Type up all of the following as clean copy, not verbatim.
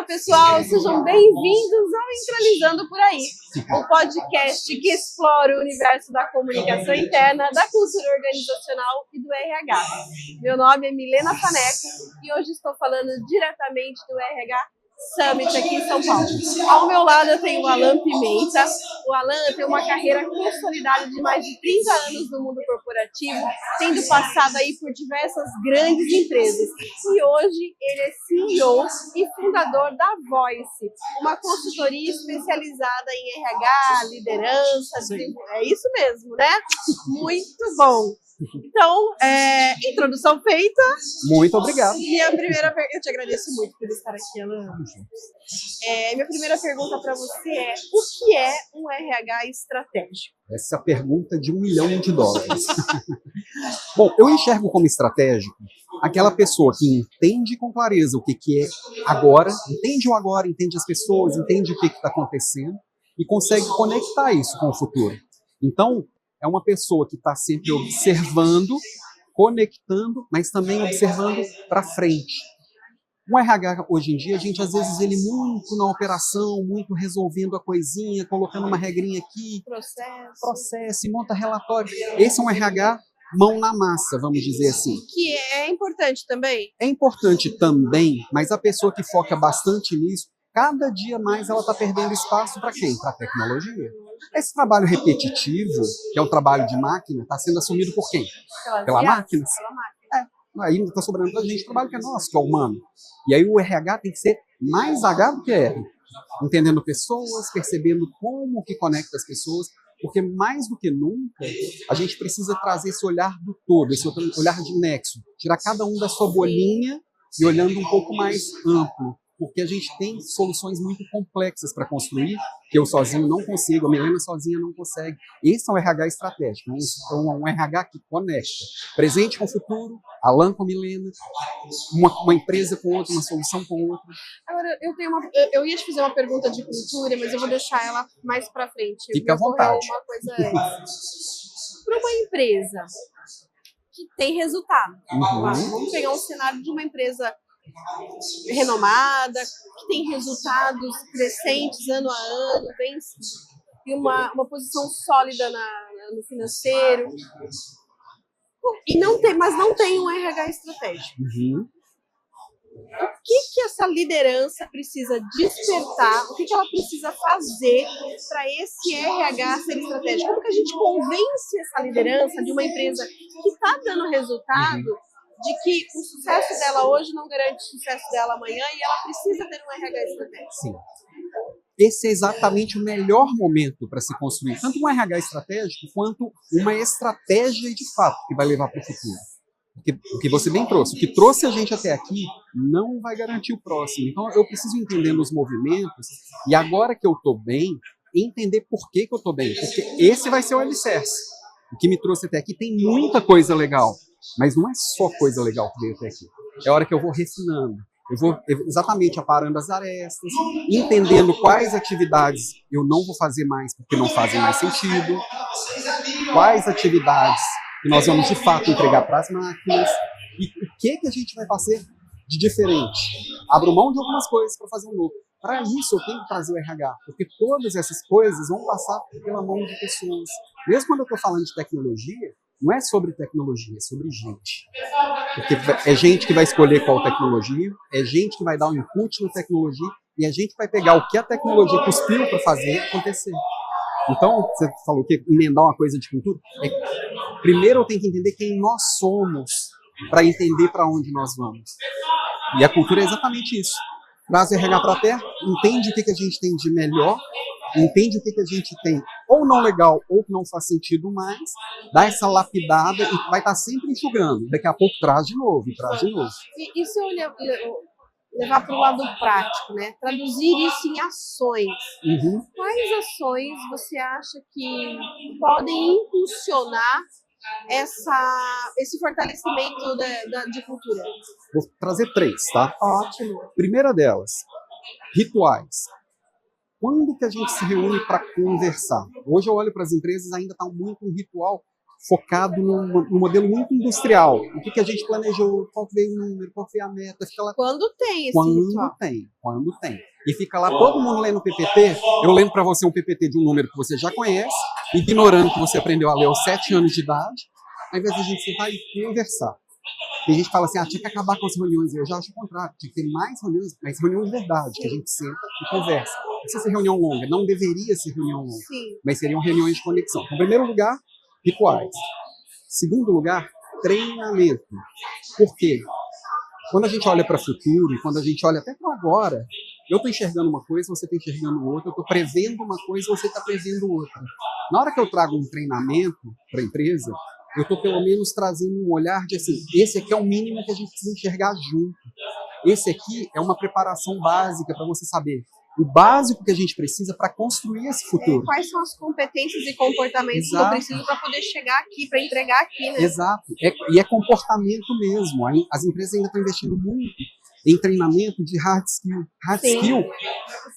Olá, pessoal, sejam bem-vindos ao Entralizando por Aí, o podcast que explora o universo da comunicação interna, da cultura organizacional e do RH. Meu nome é Milena Faneco e hoje estou falando diretamente do RH Summit aqui em São Paulo. Ao meu lado eu tenho o Alan Pimenta. O Alan tem uma carreira consolidada de mais de 30 anos no mundo corporativo, tendo passado aí por diversas grandes empresas. E hoje ele é CEO e fundador da Voice, uma consultoria especializada em RH, liderança, é isso mesmo, né? Muito bom! Então, introdução feita. Muito obrigado. Eu te agradeço muito por estar aqui, Alan. Minha primeira pergunta para você é: o que é um RH estratégico? Essa é a pergunta de $1 milhão. Bom, eu enxergo como estratégico aquela pessoa que entende com clareza o que é agora, entende o agora, entende as pessoas, entende o que está acontecendo e consegue conectar isso com o futuro. Então, é uma pessoa que está sempre observando, conectando, mas também observando para frente. Um RH, hoje em dia, a gente às vezes ele muito na operação, muito resolvendo a coisinha, colocando uma regrinha aqui, processo, e monta relatório. Esse é um RH mão na massa, vamos dizer assim. Que é importante também? É importante também, mas a pessoa que foca bastante nisso, cada dia mais ela está perdendo espaço para quem? Para a tecnologia. Esse trabalho repetitivo, que é o trabalho de máquina, está sendo assumido por quem? Pela máquina. Aí não está sobrando para a gente trabalho que é nosso, que é humano. E aí o RH tem que ser mais H do que R. Entendendo pessoas, percebendo como que conecta as pessoas, porque mais do que nunca, a gente precisa trazer esse olhar do todo, esse olhar de nexo, tirar cada um da sua bolinha e olhando um pouco mais amplo, porque a gente tem soluções muito complexas para construir, que eu sozinho não consigo, a Milena sozinha não consegue. Esse é um RH estratégico, um RH que conecta presente com o futuro, Alan com Milena, uma empresa com outra, uma solução com outra. Agora, eu ia te fazer uma pergunta de cultura, mas eu vou deixar ela mais para frente. Fica à vontade. Uma coisa antes. Para uma empresa que tem resultado, vamos pegar um cenário de uma empresa renomada, que tem resultados crescentes ano a ano, e uma posição sólida no financeiro, mas não tem um RH estratégico. O que essa liderança precisa despertar, o que ela precisa fazer para esse RH ser estratégico? Como que a gente convence essa liderança de uma empresa que está dando resultado de que o sucesso dela hoje não garante o sucesso dela amanhã e ela precisa ter um RH estratégico? Sim. Esse é exatamente o melhor momento para se construir tanto um RH estratégico quanto uma estratégia de fato que vai levar para o futuro. O que você bem trouxe, o que trouxe a gente até aqui não vai garantir o próximo. Então eu preciso entender os movimentos e agora que eu estou bem, entender por que eu estou bem, porque esse vai ser o alicerce. O que me trouxe até aqui tem muita coisa legal, mas não é só coisa legal que veio até aqui. É a hora que eu vou refinando. Eu vou exatamente aparando as arestas, entendendo quais atividades eu não vou fazer mais porque não fazem mais sentido, quais atividades que nós vamos de fato entregar para as máquinas e o que a gente vai fazer de diferente. Abro mão de algumas coisas para fazer um novo. Para isso eu tenho que trazer o RH, porque todas essas coisas vão passar pela mão de pessoas. Mesmo quando eu estou falando de tecnologia, não é sobre tecnologia, é sobre gente. Porque é gente que vai escolher qual tecnologia, é gente que vai dar um input na tecnologia e é gente que vai pegar o que a tecnologia cuspiu para fazer acontecer. Então, você falou que emendar uma coisa de cultura, primeiro eu tenho que entender quem nós somos para entender para onde nós vamos. E a cultura é exatamente isso. Traz o RH para a terra, entende o que a gente tem de melhor, entende o que a gente tem ou não legal ou que não faz sentido mais, dá essa lapidada e vai estar sempre enxugando. Daqui a pouco traz de novo, e traz de novo. E se eu levar para o lado prático, né? Traduzir isso em ações. Quais ações você acha que podem impulsionar esse fortalecimento de cultura? Vou trazer 3, tá? Ótimo. Primeira delas, rituais. Quando que a gente se reúne para conversar? Hoje eu olho para as empresas, ainda está muito um ritual focado no modelo muito industrial. O que a gente planejou, qual que veio o número, qual foi a meta, fica lá. Quando tem esse ritual? Quando tem. E fica lá todo mundo lendo o PPT, eu lendo para você um PPT de um número que você já conhece, ignorando que você aprendeu a ler aos 7 anos de idade, ao invés de a gente sentar e conversar. Tem gente que fala assim, tinha que acabar com as reuniões. Eu já acho o contrário, tinha que ter mais reuniões, mas reuniões de verdade, que a gente senta e conversa. Não precisa ser reunião longa, não deveria ser reunião longa, mas seriam reuniões de conexão. Em primeiro lugar, rituais. Segundo lugar, treinamento. Por quê? Quando a gente olha para o futuro, e quando a gente olha até para agora, eu estou enxergando uma coisa, você está enxergando outra, eu estou prevendo uma coisa, você está prevendo outra. Na hora que eu trago um treinamento para a empresa, eu estou pelo menos trazendo um olhar de assim, esse aqui é o mínimo que a gente precisa enxergar junto. Esse aqui é uma preparação básica para você saber o básico que a gente precisa para construir esse futuro. Quais são as competências e comportamentos que eu preciso para poder chegar aqui, para entregar aqui, né? Exato. E é comportamento mesmo. As empresas ainda estão investindo muito em treinamento de hard skill. Hard skill,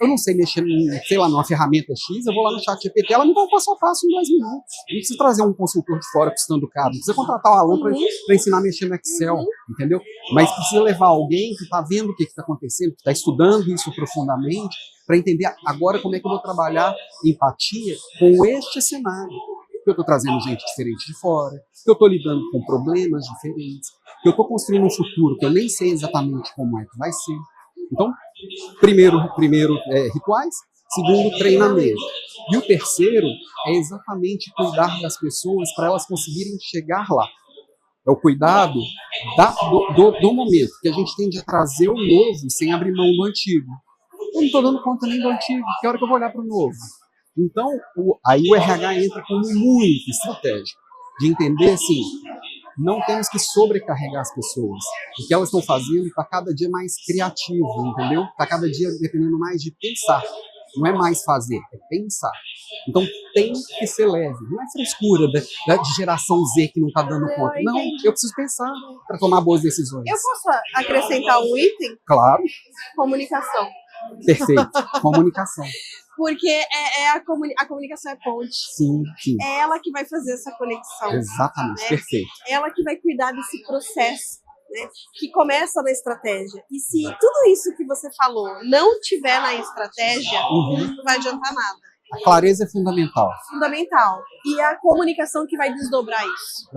eu não sei mexer, sei lá, numa ferramenta X, eu vou lá no chat GPT, ela me dá um passo a passo em 2 minutos. Não precisa trazer um consultor de fora custando caro, não precisa contratar o Alan para ensinar a mexer no Excel, entendeu? Mas precisa levar alguém que está vendo o que está acontecendo, que está estudando isso profundamente, para entender agora como é que eu vou trabalhar empatia com este cenário. Que eu estou trazendo gente diferente de fora, que eu estou lidando com problemas diferentes, que eu estou construindo um futuro que eu nem sei exatamente como é que vai ser. Então, primeiro rituais, segundo, treinamento. E o terceiro é exatamente cuidar das pessoas para elas conseguirem chegar lá. É o cuidado do momento, que a gente tende a trazer o novo sem abrir mão do antigo. Eu não estou dando conta nem do antigo, que hora que eu vou olhar para o novo? Então, aí o RH entra como muito estratégico, de entender assim, não temos que sobrecarregar as pessoas. O que elas estão fazendo está cada dia mais criativo, entendeu? Está cada dia dependendo mais de pensar. Não é mais fazer, é pensar. Então tem que ser leve. Não é frescura de geração Z que não está dando conta. Não, eu preciso pensar para tomar boas decisões. Eu posso acrescentar um item? Claro. Comunicação. Perfeito. Comunicação. Porque a comunicação é ponte. Sim, sim. É ela que vai fazer essa conexão. Exatamente, né? Perfeito. É ela que vai cuidar desse processo, né? Que começa na estratégia. E se tudo isso que você falou não tiver na estratégia, não vai adiantar nada. A clareza é fundamental. Fundamental. E é a comunicação que vai desdobrar isso.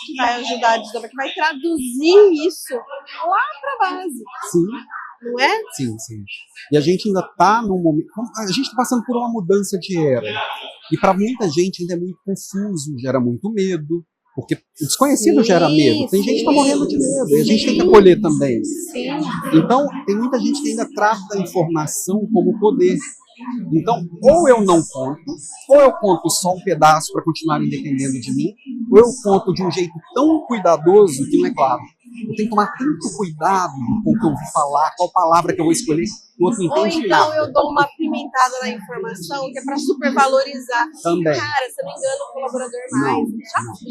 Que vai ajudar a desdobrar, que vai traduzir isso lá para a base. Sim. Não é? Sim, sim. E a gente ainda está num momento... A gente está passando por uma mudança de era. E para muita gente ainda é muito confuso, gera muito medo. Porque o desconhecido gera medo. Tem gente que está morrendo de medo. E a gente tem que acolher também. Sim. Então, tem muita gente que ainda trata a informação como poder. Então, ou eu não conto, ou eu conto só um pedaço para continuarem dependendo de mim, ou eu conto de um jeito tão cuidadoso que não é claro. Eu tenho que tomar tanto cuidado com o que eu vou falar, qual palavra que eu vou escolher, que o outro não entende. Ou então nada. eu dou uma pimentada na informação que é para supervalorizar. Também. Cara, você não engana o colaborador mais.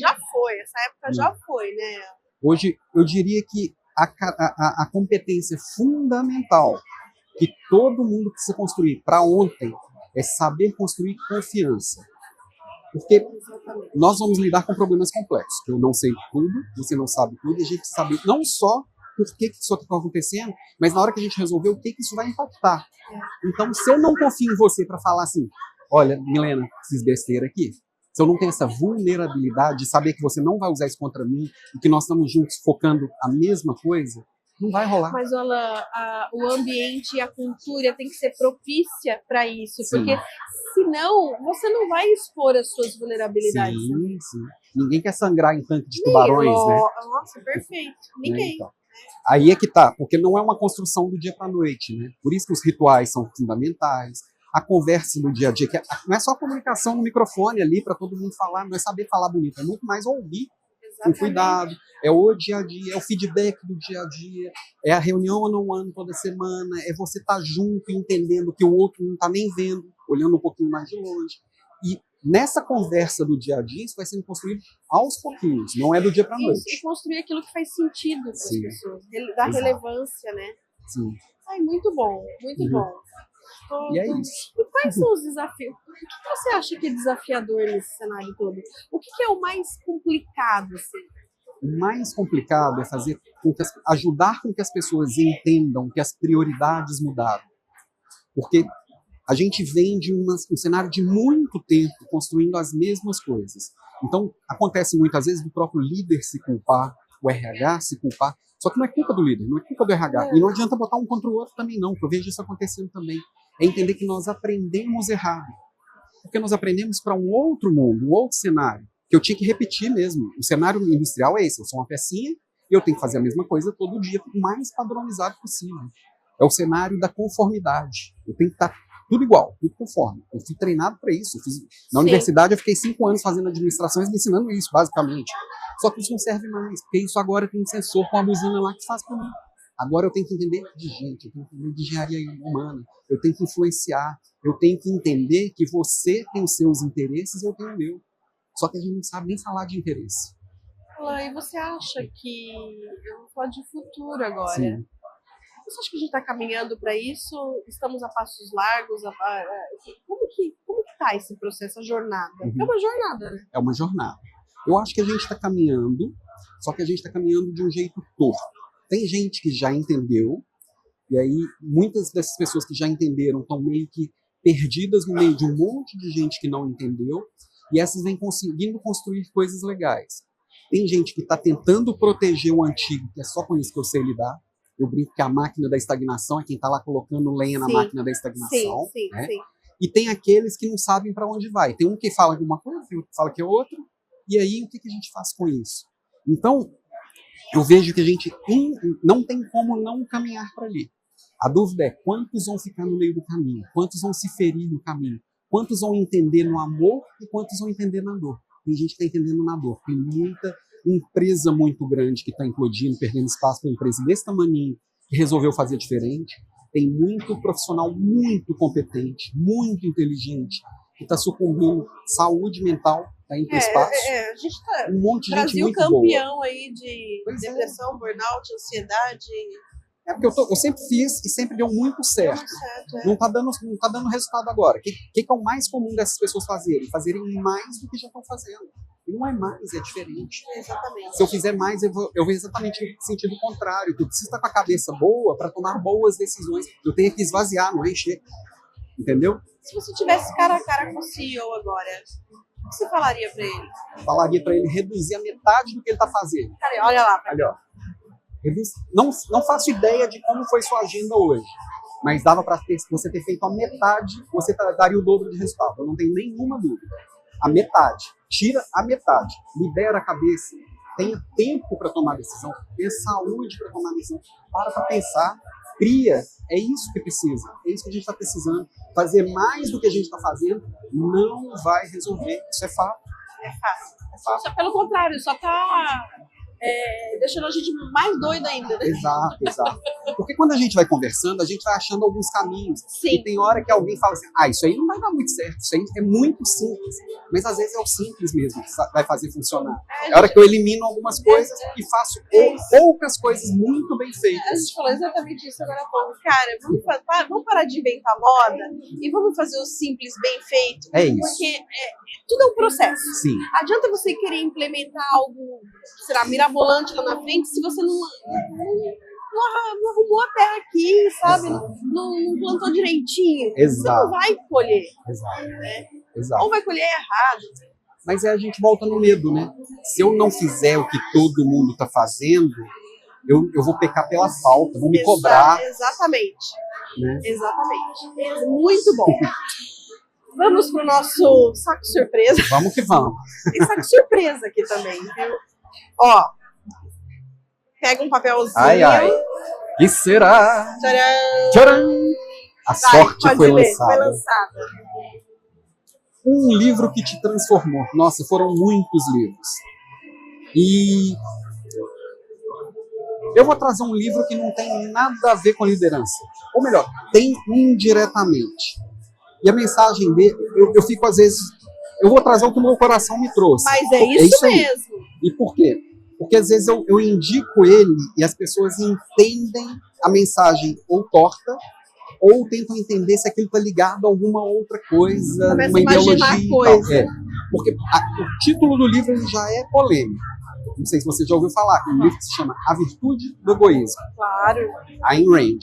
Já foi, essa época já foi, né? Hoje, eu diria que a competência fundamental que todo mundo precisa construir para ontem é saber construir confiança. Porque nós vamos lidar com problemas complexos. Eu não sei tudo, você não sabe tudo, e a gente sabe não só por que isso está acontecendo, mas na hora que a gente resolver o que isso vai impactar. Então, se eu não confio em você para falar assim, olha, Milena, fiz besteira aqui, se eu não tenho essa vulnerabilidade de saber que você não vai usar isso contra mim e que nós estamos juntos focando a mesma coisa, não vai rolar. Mas, Alan, o ambiente e a cultura tem que ser propícia para isso, porque senão você não vai expor as suas vulnerabilidades. Sim, sim. Ninguém quer sangrar em tanque de tubarões, né? Nossa, perfeito. Ninguém. Então. Aí é que tá, porque não é uma construção do dia para a noite, né? Por isso que os rituais são fundamentais. A conversa no dia a dia, que não é só a comunicação no microfone ali para todo mundo falar, não é saber falar bonito, é muito mais ouvir com cuidado, é o dia a dia, é o feedback do dia a dia, é a reunião one-on-one toda semana, é você estar junto e entendendo que o outro não está nem vendo, olhando um pouquinho mais de longe. E nessa conversa do dia a dia, isso vai sendo construído aos pouquinhos, não é do dia para a noite. E construir aquilo que faz sentido para as pessoas, dar relevância, né? Sim. Ai, muito bom, muito bom. E é isso. E quais são os desafios? O que você acha que é desafiador nesse cenário todo? O que é o mais complicado, assim? O mais complicado é fazer ajudar com que as pessoas entendam que as prioridades mudaram. Porque a gente vem de um cenário de muito tempo construindo as mesmas coisas. Então, acontece muitas vezes do próprio líder se culpar, o RH se culpar. Só que não é culpa do líder, não é culpa do RH. E não adianta botar um contra o outro também, não, porque eu vejo isso acontecendo também. É entender que nós aprendemos errado. Porque nós aprendemos para um outro mundo, um outro cenário, que eu tinha que repetir mesmo. O cenário industrial é esse, eu sou uma pecinha e eu tenho que fazer a mesma coisa todo dia, o mais padronizado possível. É o cenário da conformidade. Eu tenho que estar tudo igual, tudo conforme. Eu fui treinado para isso. Na universidade eu fiquei 5 anos fazendo administrações me ensinando isso, basicamente. Só que isso não serve mais, porque isso agora tem um sensor com a buzina lá que faz para mim. Agora eu tenho que entender de gente, eu tenho que entender de engenharia humana, eu tenho que influenciar, eu tenho que entender que você tem os seus interesses e eu tenho o meu. Só que a gente não sabe nem falar de interesse. E você acha que... Eu vou falar de futuro agora. Sim. Você acha que a gente está caminhando para isso? Estamos a passos largos? Como que está esse processo, a jornada? É uma jornada, né? É uma jornada. Eu acho que a gente está caminhando, só que a gente está caminhando de um jeito torto. Tem gente que já entendeu, e aí muitas dessas pessoas que já entenderam estão meio que perdidas no meio de um monte de gente que não entendeu, e essas vêm conseguindo construir coisas legais. Tem gente que está tentando proteger o antigo, que é só com isso que eu sei lidar. Eu brinco que a máquina da estagnação é quem está lá colocando lenha na máquina da estagnação. Sim. E tem aqueles que não sabem para onde vai. Tem um que fala de uma coisa, tem outro que fala que é outro. E aí, o que a gente faz com isso? Então, eu vejo que a gente não tem como não caminhar para ali. A dúvida é quantos vão ficar no meio do caminho, quantos vão se ferir no caminho, quantos vão entender no amor e quantos vão entender na dor. Tem gente que está entendendo na dor. Tem muita empresa muito grande que está implodindo, perdendo espaço para empresa desse tamaninho, que resolveu fazer diferente. Tem muito profissional muito competente, muito inteligente, que está sucumbindo. Saúde mental está indo para o espaço. A gente está... Um monte de Brasil gente muito campeão boa. Aí de depressão, burnout, ansiedade. É porque eu sempre fiz e sempre deu muito certo. Não está dando resultado agora. O que é o mais comum dessas pessoas fazerem? Fazerem mais do que já estão fazendo. E não é mais, é diferente. Exatamente. Se eu fizer mais, eu vou exatamente no sentido contrário. Eu preciso estar com a cabeça boa para tomar boas decisões. Eu tenho que esvaziar, não é encher. Entendeu? Se você tivesse cara a cara com o CEO agora, o que você falaria para ele? Falaria para ele reduzir a metade do que ele está fazendo. Cara, olha lá. Ali, ó. Não faço ideia de como foi sua agenda hoje, mas dava para você ter feito a metade, você daria o dobro de resultado. Eu não tenho nenhuma dúvida. A metade. Tira a metade. Libera a cabeça. Tenha tempo para tomar decisão. Tenha saúde para tomar decisão. Para pensar. Cria. É isso que precisa. É isso que a gente está precisando. Fazer mais do que a gente está fazendo não vai resolver. Isso é fato. É fácil. Só pelo contrário, só está deixando a gente mais doida ainda, né? Exato. Porque quando a gente vai conversando, a gente vai achando alguns caminhos. Sim. E tem hora que alguém fala assim, isso aí não vai dar muito certo, isso aí é muito simples. Mas às vezes é o simples mesmo que vai fazer funcionar. É a hora que eu elimino algumas coisas e faço poucas coisas muito bem feitas. A gente falou exatamente isso agora há pouco. Cara, vamos parar de inventar moda e vamos fazer o simples bem feito. É isso. Porque tudo é um processo. Sim. Adianta você querer implementar algo, será, mirabolante lá na frente, se você não arrumou a terra aqui, sabe? Não plantou direitinho. Exato. Você não vai colher. Exato. Ou vai colher errado. Mas a gente volta no medo, né? Se eu não fizer o que todo mundo está fazendo, eu vou pecar pela falta, vou me cobrar. Exatamente. Né? Exatamente. Muito bom. Vamos pro nosso saco surpresa. Vamos que vamos. Tem saco surpresa aqui também, viu? Ó, pega um papelzinho. Ai. Que será? Tcharam! Tcharam! A sorte foi lançada. Um livro que te transformou. Nossa, foram muitos livros. E eu vou trazer um livro que não tem nada a ver com liderança. Ou melhor, tem indiretamente. E a mensagem dele, eu fico às vezes... Eu vou trazer o que o meu coração me trouxe. Mas é isso mesmo. E por quê? Porque às vezes eu indico ele e as pessoas entendem a mensagem ou torta ou tentam entender se aquilo está ligado a alguma outra coisa, Começa uma a imaginar ideologia e coisa. tal. Porque o título do livro ele já é polêmico. Não sei se você já ouviu falar, é um livro que se chama A Virtude do Egoísmo, Claro. Ayn Rand.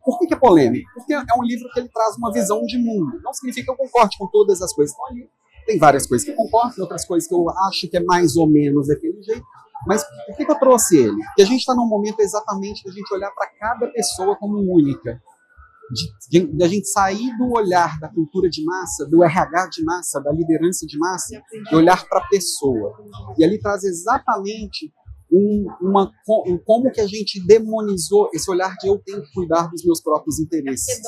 Por que é polêmico? Porque é um livro que ele traz uma visão de mundo. Não significa que eu concorde com todas as coisas que estão ali. Tem várias coisas que eu concordo, outras coisas que eu acho que é mais ou menos daquele jeito. Mas por que eu trouxe ele? Porque a gente está num momento exatamente de a gente olhar para cada pessoa como única. De a gente sair do olhar da cultura de massa, do RH de massa, da liderança de massa, e olhar para a pessoa. E ali traz exatamente como que a gente demonizou esse olhar de eu tenho que cuidar dos meus próprios interesses.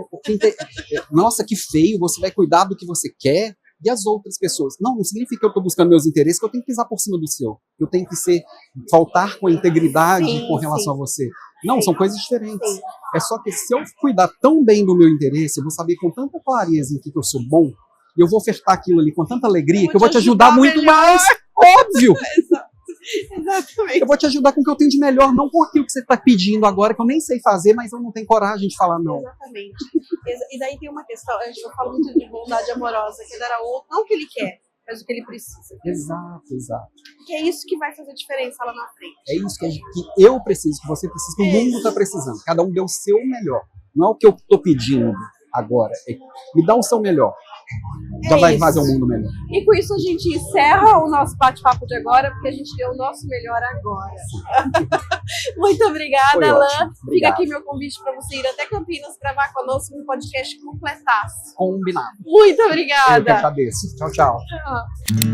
Porque dói. Nossa, que feio, você vai cuidar do que você quer e as outras pessoas. Não significa que eu estou buscando meus interesses, que eu tenho que pisar por cima do seu. Eu tenho que faltar com a integridade com relação a você. Não, são coisas diferentes. Sim. É só que se eu cuidar tão bem do meu interesse, eu vou saber com tanta clareza em que eu sou bom, e eu vou ofertar aquilo ali com tanta alegria, que eu vou te ajudar muito mais. Óbvio! Exatamente. Eu vou te ajudar com o que eu tenho de melhor, não com aquilo que você está pedindo agora, que eu nem sei fazer, mas eu não tenho coragem de falar não. Exatamente. E daí tem uma questão, eu falo muito de bondade amorosa, que é dar ao outro, não o que ele quer, mas o que ele precisa. Exato. Que é isso que vai fazer diferença lá na frente. É isso que eu preciso, que você precisa, que o mundo está precisando. Cada um deu o seu melhor. Não é o que eu estou pedindo agora. Me dá o seu melhor. Já vai fazer um mundo melhor. E com isso a gente encerra o nosso bate-papo de agora, porque a gente deu o nosso melhor agora. Muito obrigada, Alain. Fica aqui meu convite para você ir até Campinas gravar conosco um podcast completaço. Combinado. Muito obrigada. Eu que agradeço. Tchau, tchau. Tchau.